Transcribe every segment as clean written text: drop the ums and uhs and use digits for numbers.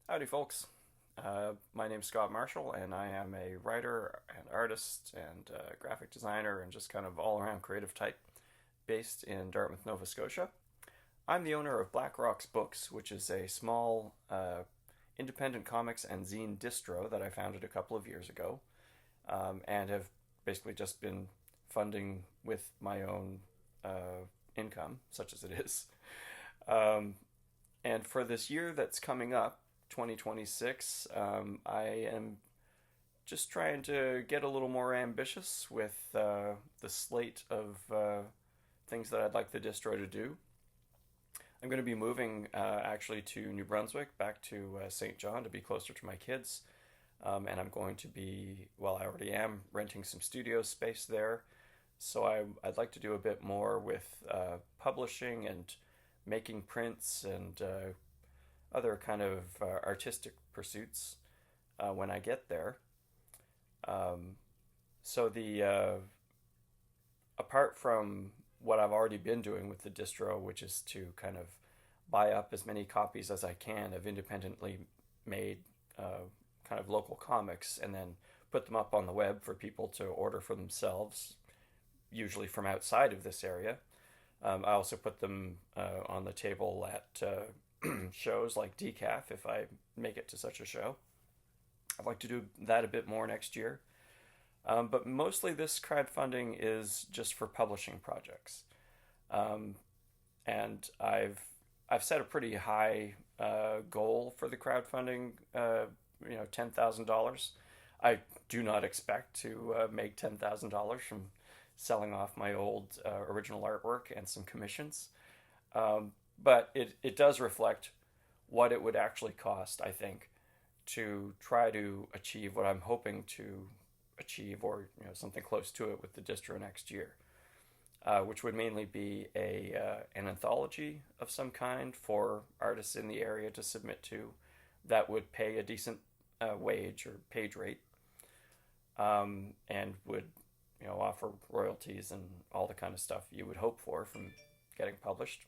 Howdy, folks. My name's Scott Marshall, and I am a writer and artist and graphic designer and just kind of all around creative type based in Dartmouth, Nova Scotia. I'm the owner of Black Rocks Books, which is a small independent comics and zine distro that I founded a couple of years ago and have basically just been funding with my own income, such as it is. Um, and for this year that's coming up, 2026, I am just trying to get a little more ambitious with the slate of things that I'd like the distro to do. I'm going to be moving actually to New Brunswick, back to St. John to be closer to my kids. And I'm going to be, well, I already am renting some studio space there. So I'd like to do a bit more with publishing and making prints and other kind of artistic pursuits when I get there. Um, so the apart from what I've already been doing with the distro, which is to kind of buy up as many copies as I can of independently made kind of local comics and then put them up on the web for people to order for themselves, usually from outside of this area. I also put them on the table at shows like Decaf if I make it to such a show. I'd like to do that a bit more next year. But mostly this crowdfunding is just for publishing projects. Um, and I've set a pretty high goal for the crowdfunding, $10,000. I do not expect to make $10,000 from selling off my old original artwork and some commissions. But it does reflect what it would actually cost, I think, to try to achieve what I'm hoping to achieve, or something close to it with the distro next year, which would mainly be an anthology of some kind for artists in the area to submit to, that would pay a decent wage or page rate, and would offer royalties and all the kind of stuff you would hope for from getting published.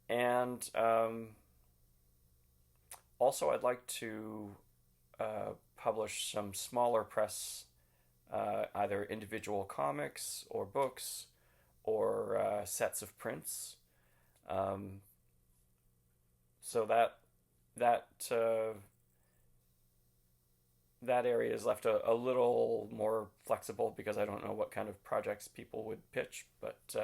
And also, I'd like to publish some smaller press, either individual comics or books or sets of prints. Um, so that that area is left a little more flexible because I don't know what kind of projects people would pitch. But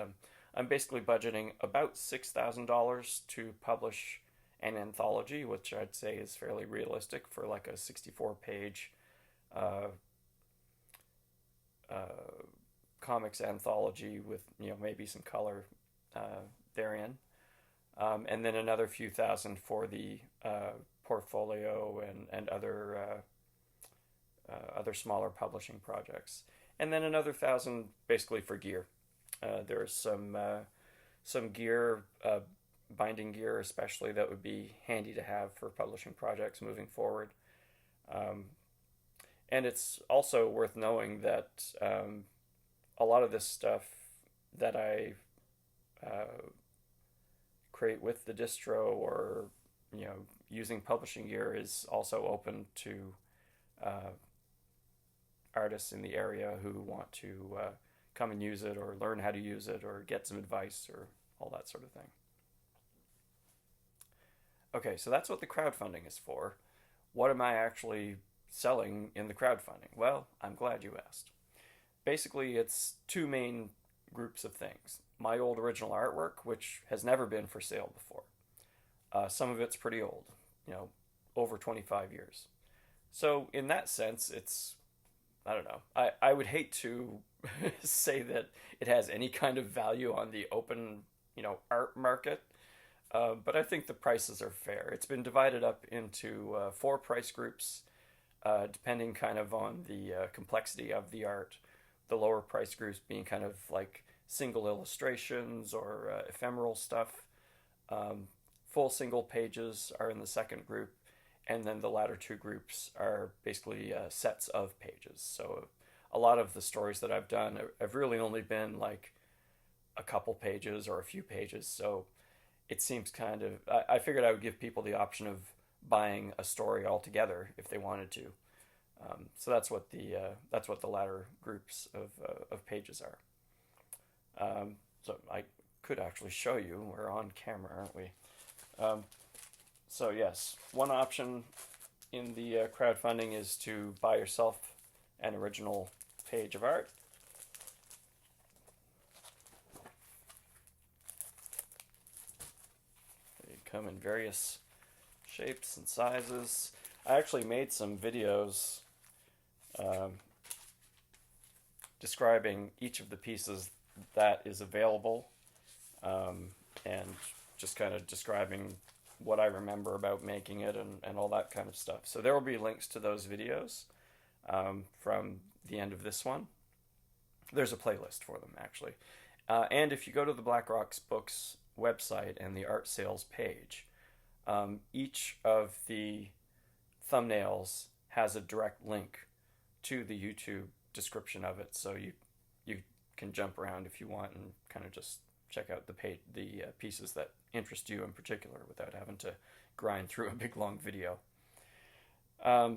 I'm basically budgeting about $6,000 to publish an anthology, which I'd say is fairly realistic for like a 64-page uh, uh, comics anthology with maybe some color therein, and then another few thousand for the portfolio and other smaller publishing projects, and then another thousand basically for gear. There's some gear, binding gear especially, that would be handy to have for publishing projects moving forward. Um, and it's also worth knowing that a lot of this stuff that I create with the distro, or using publishing gear, is also open to uh, artists in the area who want to come and use it, or learn how to use it, or get some advice, or all that sort of thing. Okay, so that's what the crowdfunding is for. What am I actually selling in the crowdfunding? Well, I'm glad you asked. Basically, it's two main groups of things. My old original artwork, which has never been for sale before. Some of it's pretty old, over 25 years. So, in that sense, it's, I don't know. I would hate to say that it has any kind of value on the open, art market. But I think the prices are fair. It's been divided up into four price groups, depending kind of on the complexity of the art. The lower price groups being kind of like single illustrations or ephemeral stuff. Full single pages are in the second group, and then the latter two groups are basically sets of pages. So a lot of the stories that I've done have really only been like a couple pages or a few pages. So it seems kind of, I figured I would give people the option of buying a story altogether if they wanted to. So that's what the latter groups of pages are. So I could actually show you. We're on camera, aren't we? So yes, one option in the crowdfunding is to buy yourself an original page of art. They come in various shapes and sizes. I actually made some videos describing each of the pieces that is available, and just kind of describing what I remember about making it and all that kind of stuff. So there will be links to those videos from the end of this one. There's a playlist for them, actually. And if you go to the Black Rocks Books website and the art sales page, each of the thumbnails has a direct link to the YouTube description of it, so you can jump around if you want and kind of just check out the pieces that interest you in particular without having to grind through a big long video.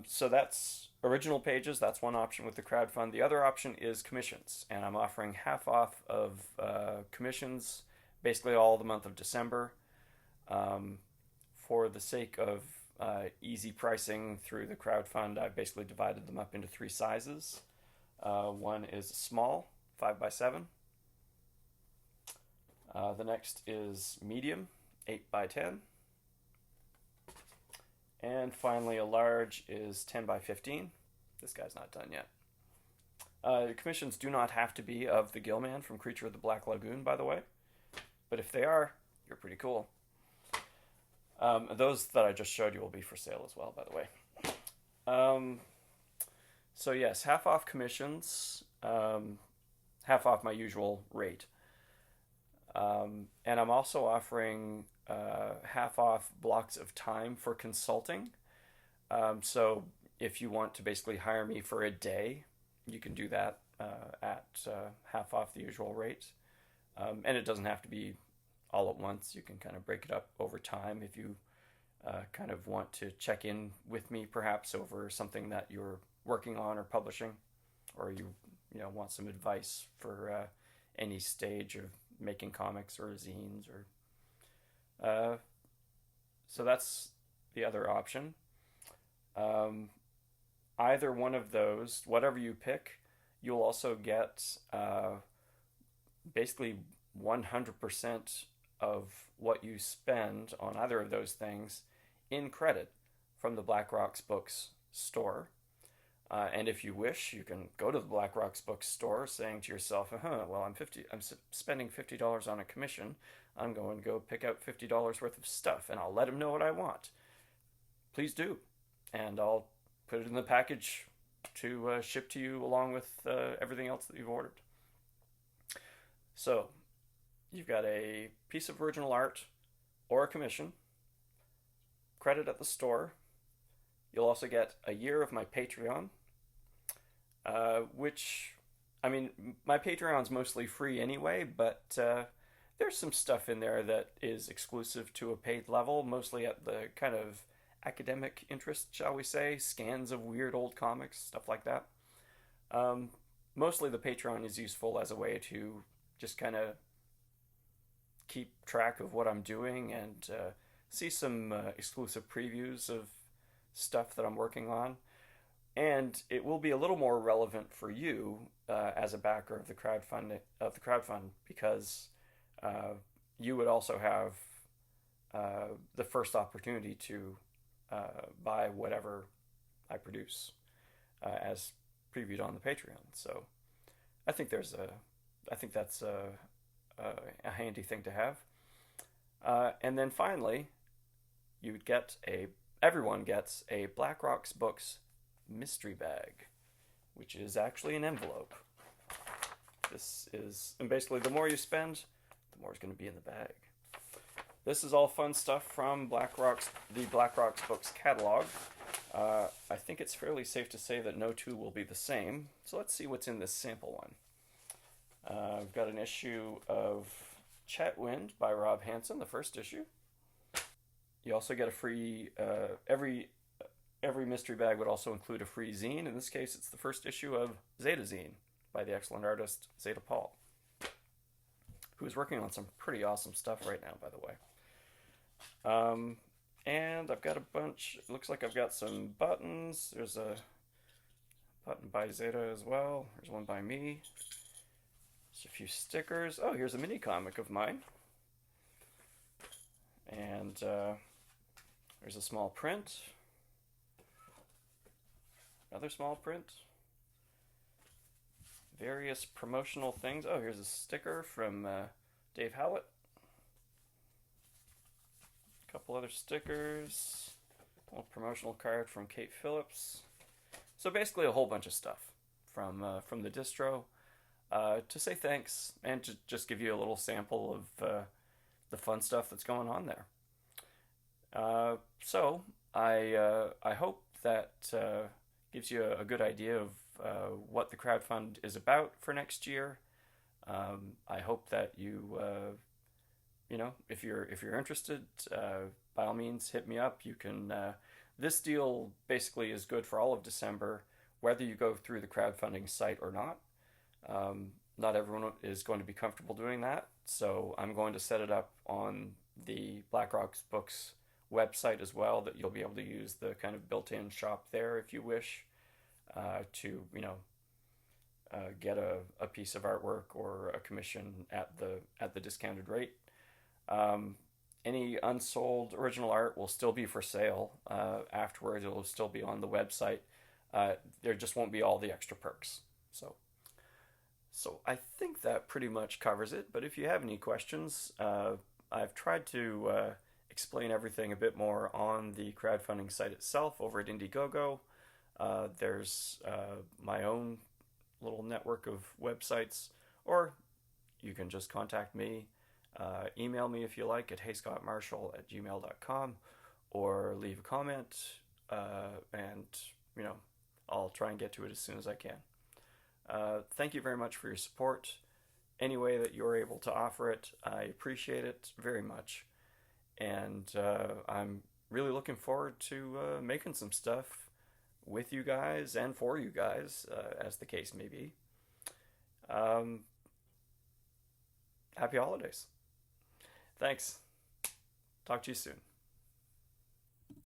So that's original pages. That's one option with the crowdfund. The other option is commissions, and I'm offering half off of commissions basically all the month of December. For the sake of easy pricing through the crowdfund, I've basically divided them up into 3 sizes. One is small, 5x7. The next is medium, 8x10. And finally, a large is 10x15. This guy's not done yet. The commissions do not have to be of the Gillman from Creature of the Black Lagoon, by the way. But if they are, you're pretty cool. Those that I just showed you will be for sale as well, by the way. So yes, half off commissions, half off my usual rate. And I'm also offering half off blocks of time for consulting. So if you want to basically hire me for a day, you can do that at half off the usual rate. And it doesn't have to be all at once. You can kind of break it up over time if you kind of want to check in with me perhaps over something that you're working on or publishing, or you want some advice for any stage of making comics or zines, or so that's the other option. Either one of those, whatever you pick, you'll also get basically 100% of what you spend on either of those things in credit from the Black Rocks Books store. And if you wish, you can go to the Black Rocks Books store saying to yourself, well, I'm spending $50 on a commission. I'm going to go pick out $50 worth of stuff, and I'll let them know what I want. Please do. And I'll put it in the package to ship to you along with everything else that you've ordered. So, you've got a piece of original art or a commission, credit at the store. You'll also get a year of my Patreon, which, I mean, my Patreon's mostly free anyway, but there's some stuff in there that is exclusive to a paid level, mostly at the kind of academic interest, shall we say, scans of weird old comics, stuff like that. Mostly the Patreon is useful as a way to just kind of keep track of what I'm doing and see some exclusive previews of stuff that I'm working on. And it will be a little more relevant for you as a backer of the crowdfund because you would also have the first opportunity to buy whatever I produce as previewed on the Patreon. So I think that's a handy thing to have. And then finally, everyone gets a Black Rocks Books mystery bag, which is actually an envelope. And basically the more you spend, the more is going to be in the bag. This is all fun stuff from the Black Rocks Books catalog. I think it's fairly safe to say that no two will be the same. So let's see what's in this sample one. I've got an issue of Chatwind by Rob Hansen, the first issue. You also get a free every mystery bag would also include a free zine. In this case, it's the first issue of Zeta Zine by the excellent artist Zeta Paul, who is working on some pretty awesome stuff right now, by the way. And I've got a bunch. It looks like I've got some buttons. There's a button by Zeta as well. There's one by me. There's a few stickers. Oh, here's a mini comic of mine. And there's a small print. Another small print. Various promotional things. Oh, here's a sticker from Dave Howlett. A couple other stickers. A little promotional card from Kate Phillips. So basically a whole bunch of stuff from the distro to say thanks and to just give you a little sample of the fun stuff that's going on there. So I hope that gives you a good idea of what the crowdfund is about for next year. I hope that if you're interested, by all means hit me up. You can. This deal basically is good for all of December, whether you go through the crowdfunding site or not. Not everyone is going to be comfortable doing that, so I'm going to set it up on the Black Rocks Books website as well, that you'll be able to use the kind of built-in shop there if you wish to get a piece of artwork or a commission at the discounted rate. Any unsold original art will still be for sale afterwards. It will still be on the website. There just won't be all the extra perks. So I think that pretty much covers it. But if you have any questions, I've tried to explain everything a bit more on the crowdfunding site itself over at Indiegogo. There's my own little network of websites, or you can just contact me. Email me if you like at heyscottmarshall@gmail.com, or leave a comment, and I'll try and get to it as soon as I can. Thank you very much for your support. Any way that you're able to offer it, I appreciate it very much. And I'm really looking forward to making some stuff with you guys and for you guys, as the case may be. Happy holidays. Thanks. Talk to you soon.